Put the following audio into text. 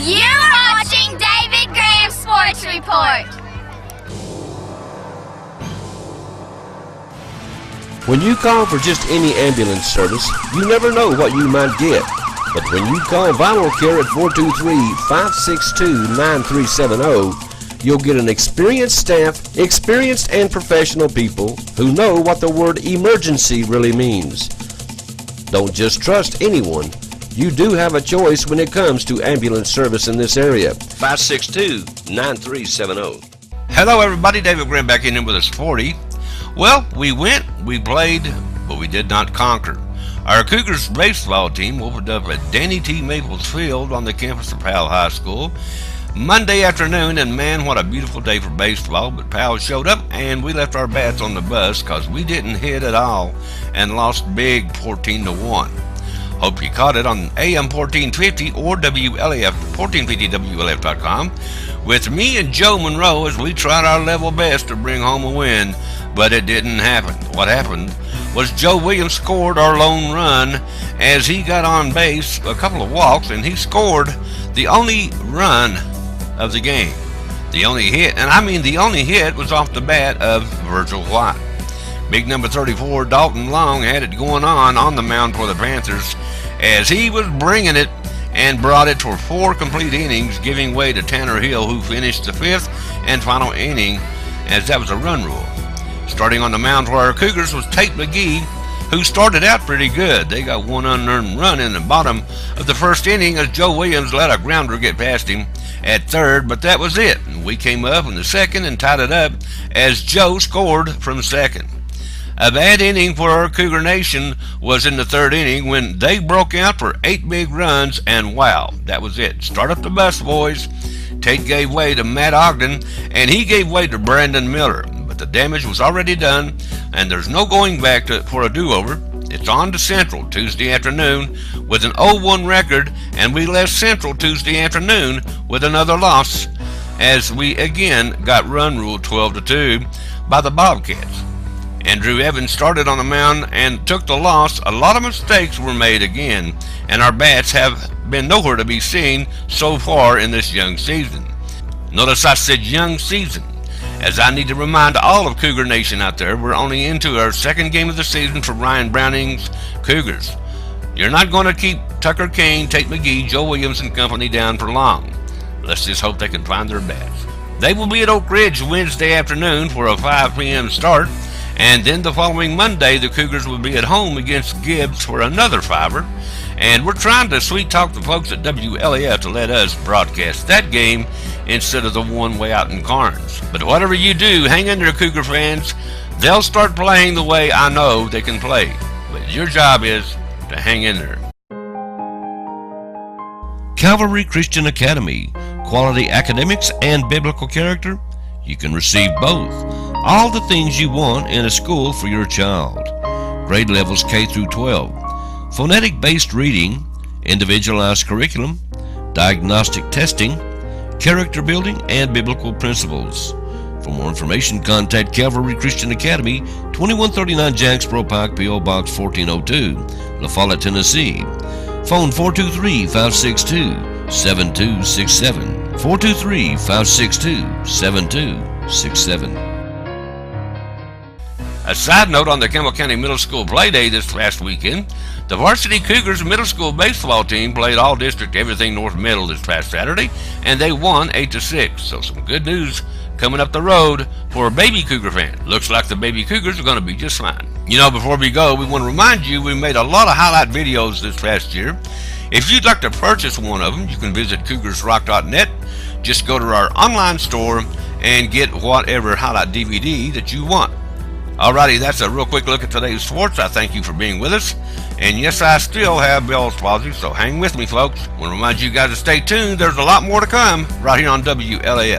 You're watching David Graham Sports Report. When you call for just any ambulance service, you never know what you might get. But when you call Vital Care at 423-562-9370, you'll get an experienced staff, experienced and professional people who know what the word emergency really means. Don't just trust anyone. You do have a choice when it comes to ambulance service in this area. 562-9370. Hello everybody, David Graham back in with us 40. Well, we played, but we did not conquer. Our Cougars baseball team opened up at Danny T. Maples Field on the campus of Powell High School Monday afternoon, and man, what a beautiful day for baseball. But Powell showed up and we left our bats on the bus because we didn't hit at all and lost big 14-1. Hope you caught it on AM 1450 or WLAF 1450WLF.com with me and Joe Monroe as we tried our level best to bring home a win, but it didn't happen. What happened was Joe Williams scored our lone run as he got on base, a couple of walks, and he scored the only run of the game. The only hit, and I mean the only hit, was off the bat of Virgil White. Big number 34, Dalton Long, had it going on the mound for the Panthers as he was bringing it and brought it for 4 complete innings, giving way to Tanner Hill, who finished the 5th and final inning, as that was a run rule. Starting on the mound for our Cougars was Tate McGee, who started out pretty good. They got one unearned run in the bottom of the first inning as Joe Williams let a grounder get past him at third, but that was it. We came up in the second and tied it up as Joe scored from second. A bad inning for our Cougar Nation was in the third inning when they broke out for 8 big runs, and wow, that was it. Start up the bus, boys. Tate gave way to Matt Ogden, and he gave way to Brandon Miller. But the damage was already done, and there's no going back for a do-over. It's on to Central Tuesday afternoon with an 0-1 record, and we left Central Tuesday afternoon with another loss as we again got run ruled 12-2 by the Bobcats. Andrew Evans started on the mound and took the loss. A lot of mistakes were made again, and our bats have been nowhere to be seen so far in this young season. Notice I said young season, as I need to remind all of Cougar Nation out there, we're only into our second game of the season for Ryan Browning's Cougars. You're not going to keep Tucker Kane, Tate McGee, Joe Williams and company down for long. Let's just hope they can find their bats. They will be at Oak Ridge Wednesday afternoon for a 5 p.m. start. And then the following Monday, the Cougars will be at home against Gibbs for another 5-er. And we're trying to sweet talk the folks at WLAF to let us broadcast that game instead of the one way out in Carnes. But whatever you do, hang in there, Cougar fans. They'll start playing the way I know they can play. But your job is to hang in there. Calvary Christian Academy, quality academics and biblical character. You can receive both. All the things you want in a school for your child. Grade levels K through 12. Phonetic-based reading, individualized curriculum, diagnostic testing, character building, and biblical principles. For more information, contact Calvary Christian Academy, 2139 Jacksboro Pike, P.O. Box 1402, La Follette, Tennessee. Phone 423-562-7267. 423-562-7267. A side note on the Campbell County Middle School Play Day this past weekend, the varsity Cougars middle school baseball team played all district Everything North Middle this past Saturday, and they won 8-6. So some good news coming up the road for a baby Cougar fan. Looks like the baby Cougars are going to be just fine. You know, before we go, we want to remind you we made a lot of highlight videos this past year. If you'd like to purchase one of them, you can visit CougarsRock.net. Just go to our online store and get whatever highlight DVD that you want. Alrighty, that's a real quick look at today's sports. I thank you for being with us. And yes, I still have Bell's palsy, so hang with me, folks. I want to remind you guys to stay tuned. There's a lot more to come right here on WLAF.